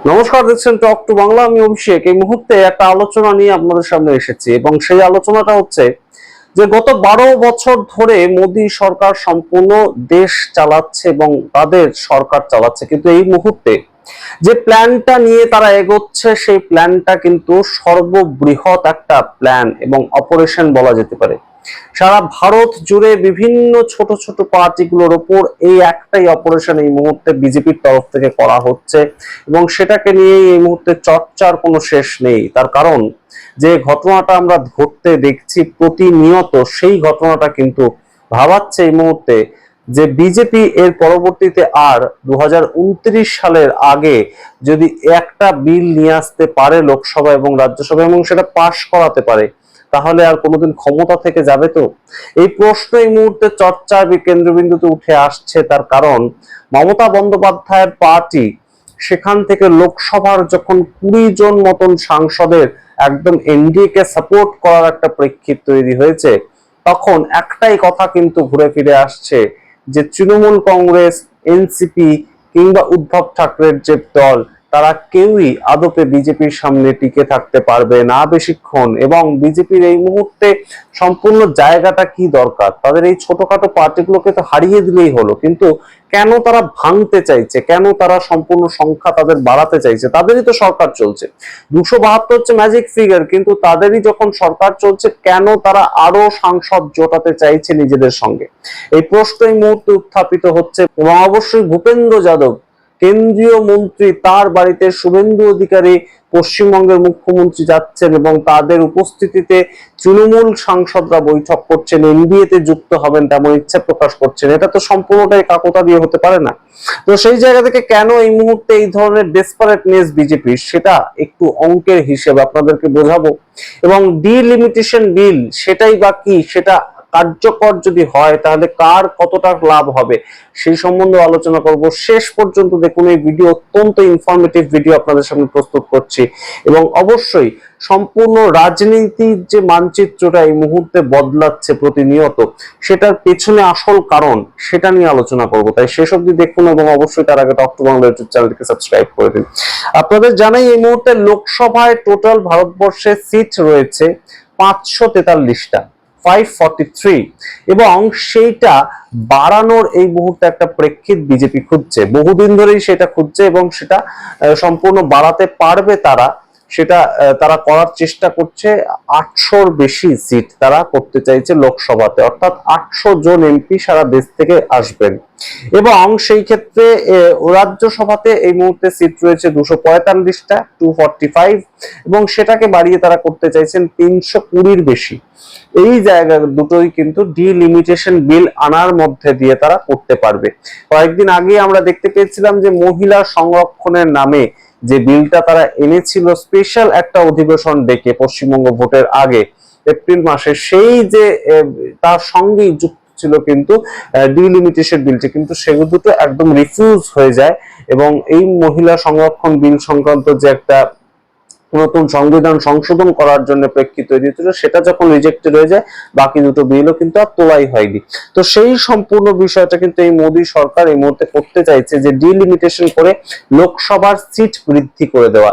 নমস্কার, দেখছেন talk to Bangla. আমি অভিষেক। এই মুহূর্তে একটা আলোচনা নিয়ে আপনাদের সামনে এসেছি এবং সেই আলোচনাটা হচ্ছে যে গত 12 বছর ধরে মোদী সরকার সম্পূর্ণ দেশ চালাচ্ছে এবং তাদের সরকার চালাচ্ছে, কিন্তু এই মুহূর্তে যে প্ল্যানটা নিয়ে তারা এগোচ্ছে সেই প্ল্যানটা কিন্তু সর্ববৃহৎ একটা প্ল্যান এবং অপারেশন বলা যেতে পারে। সারা ভারত জুড়ে বিভিন্ন ছোট ছোট পার্টিগুলোর ওপর এই একটাই অপারেশন এই মুহূর্তে বিজেপির তরফ থেকে করা হচ্ছে এবং সেটাকে নিয়ে এই মুহূর্তে চর্চার কোনো শেষ নেই। তার কারণ, যে ঘটনাটা আমরা ঘটতে দেখছি প্রতিনিয়ত, সেই ঘটনাটা কিন্তু ভাবাচ্ছে এই মুহূর্তে যে বিজেপি এর পরবর্তীতে আর 2029 সালের আগে যদি একটা বিল নিয়ে আসতে পারে লোকসভা এবং রাজ্যসভা এবং সেটা পাশ করাতে পারে, তাহলে আর কোনোদিন ক্ষমতা থেকে যাবে? তো এই প্রশ্ন এই মুহূর্তে চর্চার কেন্দ্রবিন্দুতে উঠে আসছে। তার কারণ, মমতা বন্দ্যোপাধ্যায়ের পার্টি সেখান থেকে লোকসভার যখন 20 জন মতন সাংসদের একদম এনডিএ কে সাপোর্ট করার একটা প্রেক্ষিত তৈরি হয়েছে, তখন একটাই কথা কিন্তু ঘুরে ফিরে আসছে যে তৃণমূল কংগ্রেস, এনসিপি কিংবা উদ্ধব ঠাকরের যে দল, তারা কেউই আদপে বিজেপির সামনে টিকে থাকতে পারবে না বেশিক্ষণ। এবং বিজেপির এই মুহূর্তে সম্পূর্ণ জায়গাটা কি দরকার, তাদের এই ছোটখাটো পার্টিগুলোকে তো হারিয়ে দিলেই হলো, কিন্তু কেন তারা ভাঙতে চাইছে, কেন তারা সম্পূর্ণ সংখ্যা তাদের বাড়াতে চাইছে? তাদেরই তো সরকার চলছে, 272 হচ্ছে ম্যাজিক ফিগার, কিন্তু তাদেরই যখন সরকার চলছে কেন তারা আরো সাংসদ জোটাতে চাইছে নিজেদের সঙ্গে? এই প্রশ্ন এই মুহূর্তে উত্থাপিত হচ্ছে। এবং অবশ্যই ভূপেন্দ্র যাদব কেন্দ্রীয় মন্ত্রী, তার বাড়িতে শুভেন্দু অধিকারী পশ্চিমবঙ্গের মুখ্যমন্ত্রী যাচ্ছেন এবং তাদের উপস্থিতিতে তৃণমূল সাংসদরা বৈঠক করছেন, এনডিএ তে যুক্ত হবেন তেমন ইচ্ছা প্রকাশ করছেন। এটা তো সম্পূর্ণটাই কাকতা দিয়ে হতে পারে না। তো সেই জায়গা থেকে কেন এই মুহূর্তে এই ধরনের ডেসপারেটনেস বিজেপির, সেটা একটু অঙ্কের হিসেবে আপনাদেরকে বোঝাবো। এবং ডিলিমিটেশন বিল সেটাই বা কি, সেটা কার্যকর যদি হয় তাহলে কার কতটা লাভ হবে সেই সম্বন্ধে আলোচনা করব। শেষ পর্যন্ত দেখুন, এই ভিডিও অত্যন্ত ইনফরমেটিভ ভিডিও আপনাদের সামনে প্রস্তুত করছি। এবং অবশ্যই সম্পূর্ণ রাজনীতির যে মানচিত্রটা এই মুহূর্তে বদলাচ্ছে প্রতিনিয়ত, সেটার পেছনে আসল কারণ সেটা নিয়ে আলোচনা করব। তাই শেষ অবধি দেখুন এবং অবশ্যই তার আগে টক টু বাংলা ইউটিউব চ্যানেলটিকে সাবস্ক্রাইব করে দিন। আপনাদের জানাই এই মুহূর্তে লোকসভায় টোটাল ভারতবর্ষে সিট রয়েছে 543টা, 543, এবং সেইটা বাড়ানোর এই মুহূর্তে একটা প্রেক্ষিত বিজেপি খুঁজছে, বহুদিন ধরেই সেটা খুঁজছে এবং সেটা সম্পূর্ণ বাড়াতে পারবে তারা। সেটা তারা করার চেষ্টা করছে। 800-র বেশি সিট তারা করতে চাইছে লোকসভাতে, অর্থাৎ 800 জন এমপি সারা দেশ থেকে আসবেন। এবং সেই ক্ষেত্রে রাজ্যসভাতে এই মুহূর্তে সিট রয়েছে 245টা, 245, এবং সেটাকে বাড়িয়ে তারা করতে চাইছেন 320-র বেশি। এই জায়গা দুটোই কিন্তু ডিলিমিটেশন বিল আনার মধ্যে দিয়ে তারা করতে পারবে। কয়েকদিন আগে আমরা দেখতে পেয়েছিলাম যে মহিলা সংরক্ষণের নামে যে বিলটা তারা এনেছিল স্পেশাল একটা অধিবেশন ডেকে পশ্চিমবঙ্গ ভোটের আগে এপ্রিল মাসে, সেই যে তার সঙ্গেই যুক্ত ছিল কিন্তু ডিলিমিটেশন বিলটি, কিন্তু সেগুলো দুটো একদম রিফিউজ হয়ে যায়। এবং এই মহিলা সংরক্ষণ বিল সংক্রান্ত যে একটা নতুন সংবিধান সংশোধন করার জন্য প্রেক্ষিত তৈরি হয়েছিল, সেটা যখন রিজেক্টেড হয়ে যায়, বাকি দুটো বিলও কিন্তু আর তোলাই হয়নি। তো সেই সম্পূর্ণ বিষয়টা কিন্তু এই মোদী সরকার এই মুহূর্তে করতে চাইছে, যে ডিলিমিটেশন করে লোকসভার সিট বৃদ্ধি করে দেওয়া।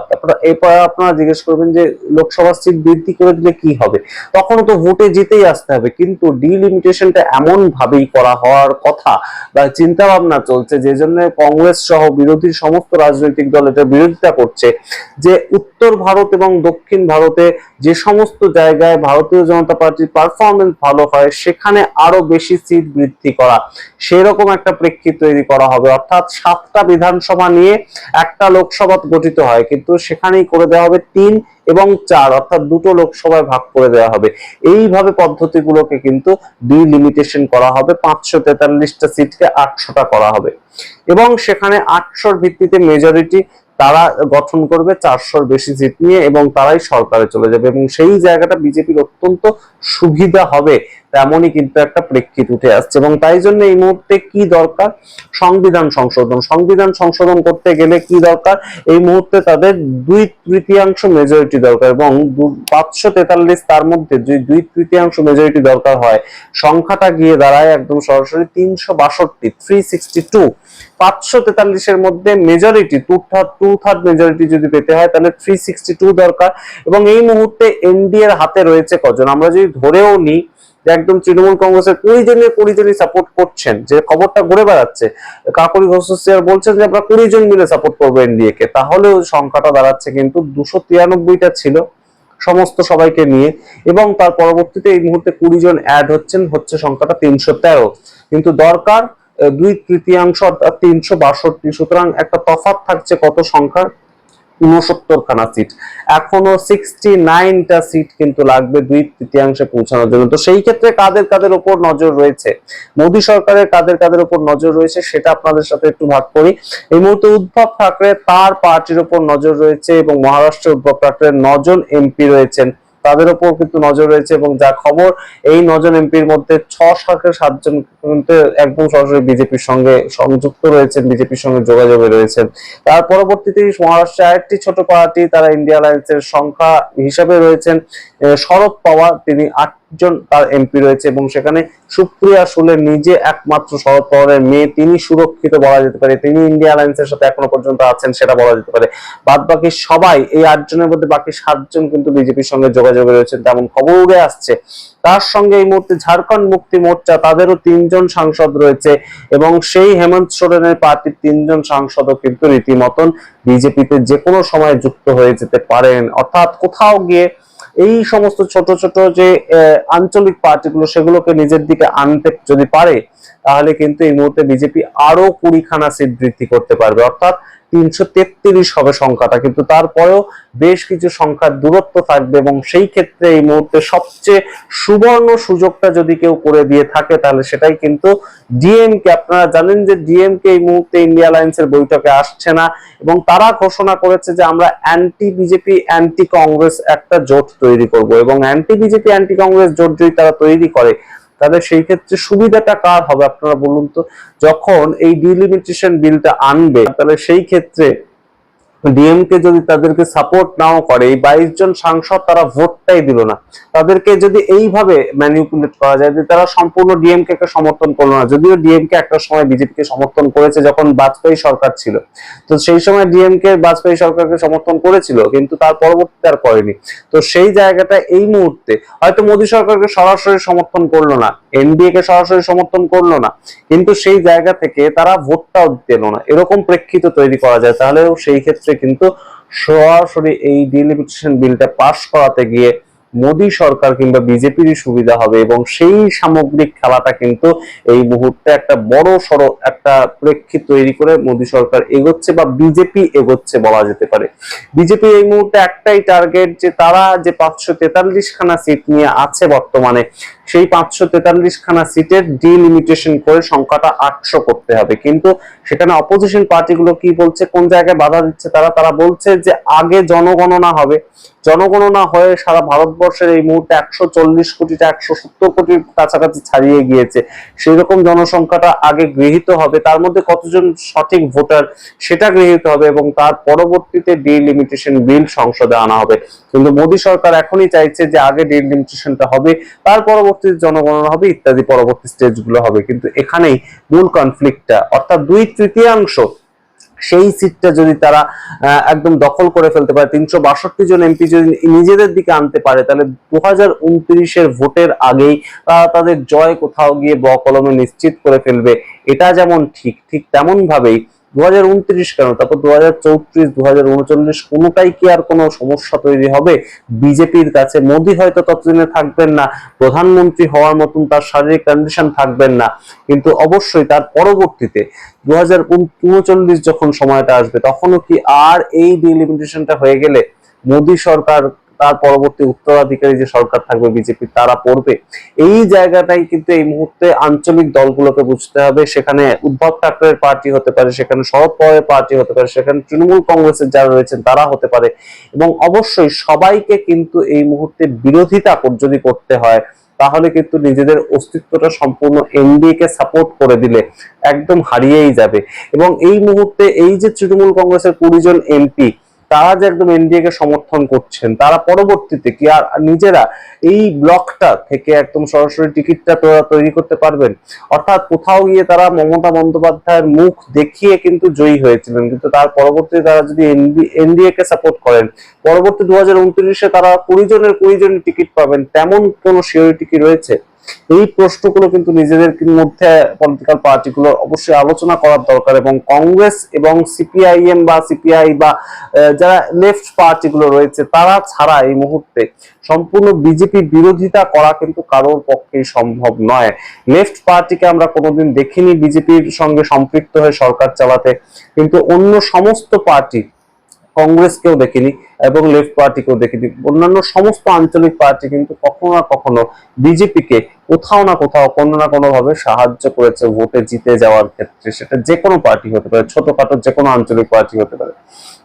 এরপর আপনারা জিজ্ঞেস করবেন যে লোকসভার সিট বৃদ্ধি করে দিলে কি হবে, তখনও তো ভোটে জিতেই আসতে হবে। কিন্তু ডিলিমিটেশনটা এমন ভাবেই করা হওয়ার কথা বা চিন্তা ভাবনা চলছে, যে জন্য কংগ্রেস সহ বিরোধী সমস্ত রাজনৈতিক দল এটা বিরোধিতা করছে, যে উত্তর ভারত এবং দক্ষিণ ভারতে যে সমস্ত জায়গায় ভারতীয় জনতা পার্টির পারফরমেন্স ভালো হয় সেখানে আরো বেশি সিট বৃদ্ধি করা, সেরকম একটা প্রেক্ষিত তৈরি করা হবে। অর্থাৎ 7টা বিধানসভা নিয়ে একটা লোকসভা গঠিত হয়, কিন্তু সেখানেই করে দেওয়া হবে 3 এবং 4, অর্থাৎ দুটো লোকসভায় ভাগ করে দেওয়া হবে। এইভাবে পদ্ধতিগুলোকে কিন্তু ডিলিমিটেশন করা হবে। 543টা সিটকে 800টা করা হবে এবং সেখানে 800-র ভিত্তিতে মেজরিটি তারা গঠন করবে 400-র বেশি সিট নিয়ে, এবং তারাই সরকারে চলে যাবে। এবং সেই জায়গাটা বিজেপির অত্যন্ত সুবিধা হবে, তেমনই কিন্তু একটা প্রেক্ষিত উঠে আসছে। এবং তাই জন্য এই মুহূর্তে কি দরকার, সংবিধান সংশোধন করতে গেলে কি দরকার, এই মুহূর্তে তাদের 2/3 মেজরিটি দরকার, এবং 543 তার মধ্যে যদি 2/3 মেজরিটি দরকার হয়, সংখ্যাটা গিয়ে দাঁড়ায় একদম সরাসরি 362। 543-এর মধ্যে মেজরিটি, টু থার্ড মেজরিটি যদি পেতে হয় তাহলে 362 দরকার। এবং এই মুহূর্তে এনডিএ এর হাতে রয়েছে কজন, আমরা যদি ধরেও নিই যে একদম তৃণমূল কংগ্রেসের 20 জনই সাপোর্ট করছেন, যে খবরটা ঘুরে বেড়াচ্ছে, কাকলি ঘোষাল বলছেন যে আমরা 20 জন মিলে সাপোর্ট করবো এনডিএ কে, তাহলে সংখ্যাটা দাঁড়াচ্ছে কিন্তু 293টা ছিল সমস্ত সবাইকে নিয়ে। এবং তার পরবর্তীতে এই মুহূর্তে 20 জন অ্যাড হচ্ছে সংখ্যাটা 313, কিন্তু দরকার 2/3 অর্থাৎ 362। সুতরাং একটা তফাৎ থাকছে কত সংখ্যার, 69খানা সিট। এখনো 69টা সিট কিন্তু লাগবে 2/3 পৌঁছানোর জন্য। তো সেই ক্ষেত্রে কাদের কাদের উপর নজর রয়েছে, মোদী সরকারের কাদের কাদের উপর নজর রয়েছে সেটা আপনাদের সাথে একটু ভাগ করি। এই মুহূর্তে উদ্ধব ঠাকরে তার পার্টির উপর নজর রয়েছে, এবং মহারাষ্ট্রে উদ্ধব ঠাকরের 9 জন এমপি রয়েছেন, তাদের উপর কিন্তু নজর রয়েছে। এবং যা খবর, এই 9 জন এমপির মধ্যে 6 জন কিন্তু একদম সরাসরি বিজেপির সঙ্গে সংযুক্ত রয়েছেন, বিজেপির সঙ্গে যোগাযোগে রয়েছেন। তার পরবর্তীতে মহারাষ্ট্রে আরেকটি ছোট পার্টি, তারা ইন্ডিয়া অ্যালায়েন্সের সংখ্যা হিসাবে রয়েছেন শরদ পাওয়ার, তিনি 8 জন তার এমপি রয়েছে, এবং সেখানে সুপ্রিয়া সুলে নিজে একমাত্র শরদ পাওয়ারের মেয়ে, তিনি সুরক্ষিত বলা যেতে পারে, তিনি ইন্ডিয়া অ্যালায়েন্সের সাথে এখনো পর্যন্ত আছেন সেটা বলা যেতে পারে। বাদ বাকি সবাই, এই 8 জনের মধ্যে বাকি 7 জন কিন্তু বিজেপির সঙ্গে যোগাযোগে রয়েছেন তেমন খবর উড়ে আসছে। তার সঙ্গে এই মুহূর্তে ঝাড়খণ্ড মুক্তি মোর্চা, তাদেরও 3 জন সাংসদ রয়েছে, এবং সেই হেমন্ত সোরেনের পার্টির 3 জন সাংসদও কিন্তু রীতিমতন বিজেপিতে যে কোনো সময় যুক্ত হয়ে যেতে পারেন। অর্থাৎ কোথাও গিয়ে এই সমস্ত ছোট ছোট যে আঞ্চলিক পার্টিগুলো, সেগুলোকে নিজের দিকে আনতে যদি পারে, তাহলে কিন্তু এই মুহূর্তে বিজেপি আরো 20খানা সিট বৃদ্ধি করতে পারবে, অর্থাৎ 333 হবে সংখ্যাটা। কিন্তু তারপরেও বেশ কিছু সংখ্যার দূরত্ব থাকবে, এবং সেই ক্ষেত্রে এই মুহূর্তে সবচেয়ে সুবর্ণ সুযোগটা যদি কেউ করে দিয়ে থাকে, তাহলে সেটাই কিন্তু ডিএমকে। আপনারা জানেন যে ডিএমকে এই মুহূর্তে ইন্ডিয়া অ্যালায়েন্সের বৈঠকে আসছে না, এবং তারা ঘোষণা করেছে যে আমরা অ্যান্টি বিজেপি অ্যান্টি কংগ্রেস একটা জোট তৈরি করব। এবং অ্যান্টি বিজেপি অ্যান্টি কংগ্রেস জোট যদি তারা তৈরি করে, তাহলে সেই ক্ষেত্রে সুবিধাটা কার হবে আপনারা বলুন তো। যখন এই ডিলিমিটেশন বিলটা আনবে, তাহলে সেই ক্ষেত্রে ডিএমকে যদি তাদেরকে সাপোর্ট নাও করে, এই 22 জন সাংসদ তারা ভোটটাই দিল না, তাদেরকে যদি এইভাবে ম্যানিপুলেট করা যায় যে তারা সম্পূর্ণ ডিএমকে কে সমর্থন করলো না, যদিও ডিএমকে একটা সময় বিজেপিকে সমর্থন করেছে যখন বাজপেয়ী সরকার ছিল, তো সেই সময় ডিএমকে বাজপেয়ী সরকারকে সমর্থন করেছিল, কিন্তু তার পরবর্তীতে আর করেনি। তো সেই জায়গাটা এই মুহূর্তে হয়তো মোদী সরকারকে সরাসরি সমর্থন করলো না, এনডিএ কে সরাসরি সমর্থন করলো না, কিন্তু সেই জায়গা থেকে তারা ভোটটাও দিল না, এরকম প্রেক্ষিত তৈরি করা যায়, তাহলেও সেই ক্ষেত্রে কিন্তু সরাসরি এই ডিলিমিটেশন বিলটা পাস করাতে গিয়ে মোদী সরকার কিংবা বিজেপিরই সুবিধা হবে। এবং সেই সামগ্রিক খেলাটা কিন্তু এই মুহূর্তে একটা বড় সড়ো একটা প্রেক্ষিত তৈরি করে মোদী সরকার এগোচ্ছে, বা বিজেপি এগোচ্ছে বলা যেতে পারে। বিজেপি এই মুহূর্তে একটাই টার্গেট, যে তারা যে 543খানা সিট নিয়ে আছে বর্তমানে, সেই 543খানা সিটের ডিলিমিটেশন করে সংখ্যাটা 800 করতে হবে। কিন্তু সেখানে অপোজিশন পার্টিগুলো কি বলছে, কোন জায়গায় বাধা দিচ্ছে তারা বলছে যে আগে জনগণনা হবে, জনগণনা হয়ে সারা ভারতবর্ষের এই মুহূর্তে 140 কোটিটা 170 কোটির কাছাকাছি ছাড়িয়ে গিয়েছে, সেই রকম জনসংখ্যাটা আগে গৃহীত হবে, তার মধ্যে কতজন সঠিক ভোটার সেটা গৃহীত হবে, এবং তার পরবর্তীতে ডিলিমিটেশন বিল সংসদে আনা হবে। কিন্তু মোদী সরকার এখনই চাইছে যে আগে ডিলিমিটেশনটা হবে, তার পরবর্তীতে জনগণনা হবে, ইত্যাদি পরবর্তী স্টেজগুলো হবে। কিন্তু এখানেই মূল কনফ্লিক্টটা, অর্থাৎ 2/3 সেই সিটটা যদি তারা একদম দখল করে ফেলতে পারে, 362 জন এমপি যদি নিজেদের দিকে আনতে পারে, তাহলে 2029-এর ভোটের আগেই তাদের জয় কোথাও গিয়ে বকলমে নিশ্চিত করে ফেলবে। এটা যেমন ঠিক তেমন ভাবেই 2029 কেন, তারপর 2034, 2039 কোনোটাই কি আর কোনো সমস্যা তৈরি হবে বিজেপির কাছে? মোদী হয়তো ততদিনে থাকবেন না, প্রধানমন্ত্রী হওয়ার মতন তার শারীরিক কন্ডিশন থাকবেন না, কিন্তু অবশ্যই তার পরবর্তীতে 2039 যখন সময়টা আসবে, তখনও কি আর এই ডিলিমিটেশনটা হয়ে গেলে মোদী সরকার, তার পরবর্তী উত্তরাধিকারী যে সরকার থাকবে বিজেপি, তারা পড়বে? এই জায়গাটাই কিন্তু এই মুহূর্তে আঞ্চলিক দলগুলোকে বুঝতে হবে। সেখানে উদ্ধব ঠাকরের পার্টি হতে পারে, সেখানে শরদ পাওয়ারের পার্টি হতে পারে, সেখানে তৃণমূল কংগ্রেসের যারা রয়েছেন তারা হতে পারে, এবং অবশ্যই সবাইকে কিন্তু এই মুহূর্তে বিরোধিতা যদি করতে হয়, তাহলে কিন্তু নিজেদের অস্তিত্বটা সম্পূর্ণ এনডিএ কে সাপোর্ট করে দিলে একদম হারিয়েই যাবে। এবং এই মুহূর্তে এই যে তৃণমূল কংগ্রেসের 20 জন এমপি তারা যে একদম এনডিএ কে সমর্থন করছেন, তারা পরবর্তীতে কি আর নিজেরা এই ব্লকটা থেকে একদম সরাসরি টিকিটটা তৈরি করতে পারবেন? অর্থাৎ কোথাও গিয়ে তারা মমতা বন্দ্যোপাধ্যায়ের মুখ দেখিয়ে কিন্তু জয়ী হয়েছিলেন, কিন্তু তার পরবর্তীতে তারা যদি এনডিএ কে সাপোর্ট করেন, পরবর্তী 2029-এ তারা 20 জনের 20 জনের টিকিট পাবেন, তেমন কোনো সিওরিটি কি রয়েছে? এই প্রশ্নগুলো কিন্তু নিজেদের মধ্যে পলিটিক্যাল পার্টিগুলো অবশ্যই আলোচনা করার দরকার। এবং কংগ্রেস এবং সিপিআইএম বা সিপিআই বা যারা লেফট পার্টিগুলো রয়েছে তারা ছাড়া এই মুহূর্তে সম্পূর্ণ বিজেপি বিরোধিতা করা কিন্তু কারোর পক্ষেই সম্ভব নয়। লেফট পার্টিকে আমরা কোনোদিন দেখিনি বিজেপির সঙ্গে সম্পৃক্ত হয়ে সরকার চালাতে, কিন্তু অন্য সমস্ত পার্টি, কংগ্রেসকেও দেখিনি এবং লেফট পার্টিকেও দেখিনি, অন্যান্য সমস্ত আঞ্চলিক পার্টি কিন্তু কখনো না কখনো বিজেপিকে কোথাও না কোথাও কোনো না কোনো ভাবে সাহায্য করেছে ভোটে জিতে যাওয়ার ক্ষেত্রে। সেটা যে কোনো পার্টি হতে পারে, ছোটখাটো যে কোনো আঞ্চলিক পার্টি হতে পারে।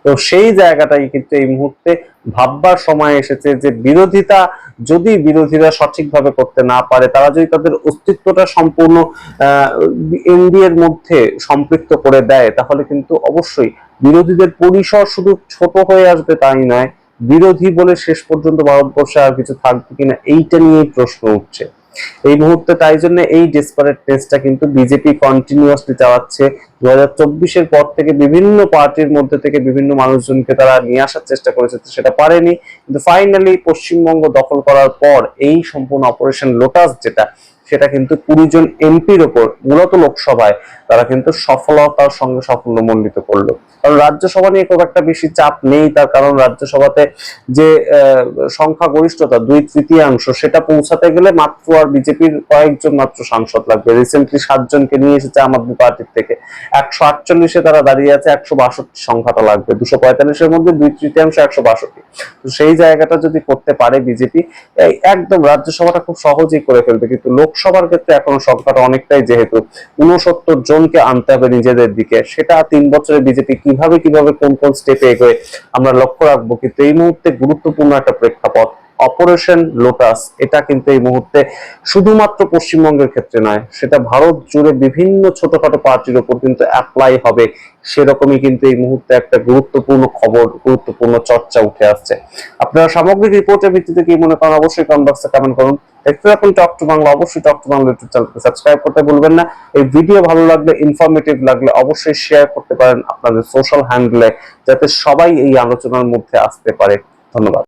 তো সেই জায়গাটাই কিন্তু এই মুহূর্তে ভাববার সময় এসেছে যে যদি বিরোধীরা সঠিকভাবে করতে না পারে, তারা যদি তাদের অস্তিত্বটা সম্পূর্ণ এনডিএ এর মধ্যে সম্পৃক্ত করে দেয়, তাহলে কিন্তু অবশ্যই বিরোধীদের পরিসর শুধু ছোট হয়ে আসবে তাই নয়, বিরোধী বলে শেষ পর্যন্ত ভারতবর্ষে আর কিছু থাকবে কিনা এইটা নিয়েই প্রশ্ন উঠছে এই মুহূর্তে। তাই জন্য এই ডেসপারেট টেস্টটা কিন্তু বিজেপি কন্টিনিউয়াসলি চালাচ্ছে। 2024-এর পর থেকে বিভিন্ন পার্টির মধ্যে থেকে বিভিন্ন মানুষজনকে তারা নিয়ে আসার চেষ্টা করেছে, সেটা পারেনি, কিন্তু ফাইনালি পশ্চিমবঙ্গ দখল করার পর এই সম্পূর্ণ অপারেশন লোটাস সেটা কিন্তু 20 জন এমপির ওপর মূলত লোকসভায় তারা কিন্তু সফলতার সঙ্গে সাফল্যমণ্ডিত করলো। কারণ রাজ্যসভা নিয়ে খুব একটা বেশি চাপ নেই, তার কারণ রাজ্যসভাতে যে সংখ্যাগরিষ্ঠতা 2/3 সেটা পৌঁছাতে গেলে মাত্র আর বিজেপির কয়েকজন মাত্র সাংসদ লাগবে। রিসেন্টলি 7 জনকে নিয়ে এসেছে আম আদমি পার্টির থেকে, 148-এ তারা দাঁড়িয়ে আছে, 162 সংখ্যাটা লাগবে, 245-এর মধ্যে 2/3 162। তো সেই জায়গাটা যদি করতে পারে বিজেপি, একদম রাজ্যসভাটা খুব সহজেই করে ফেলবে। কিন্তু লোকসভার ক্ষেত্রে এখনো সংখ্যাটা অনেকটাই, যেহেতু 69 জনকে আনতে হবে নিজেদের দিকে, সেটা 3 বছরে বিজেপি কিভাবে কোন কোন স্টেপে এগোয় আমরা লক্ষ্য রাখবো। কিন্তু এই মুহূর্তে গুরুত্বপূর্ণ একটা প্রেক্ষাপট অপারেশন লোটাস, এটা কিন্তু এই মুহূর্তে শুধুমাত্র পশ্চিমবঙ্গের ক্ষেত্রে নয়, সেটা ভারত জুড়ে বিভিন্ন ছোটখাটো পার্টির উপর কিন্তু অ্যাপ্লাই হবে। সেরকমই কিন্তু এই মুহূর্তে একটা গুরুত্বপূর্ণ খবর, গুরুত্বপূর্ণ চর্চা উঠে আসছে। আপনারা সামগ্রিক রিপোর্টের ভিত্তিতে কি মনে করেন অবশ্যই কমেন্ট বক্সে কমেন্ট করুন। দেখতে থাকুন টক টু বাংলা, অবশ্যই টক টু বাংলা ইউটিউব চ্যানেলকে সাবস্ক্রাইব করতে ভুলবেন না। এই ভিডিও ভালো লাগলে, ইনফরমেটিভ লাগলে অবশ্যই শেয়ার করতে পারেন আপনাদের সোশ্যাল হ্যান্ডেলে, যাতে সবাই এই আলোচনার মধ্যে আসতে পারে। ধন্যবাদ।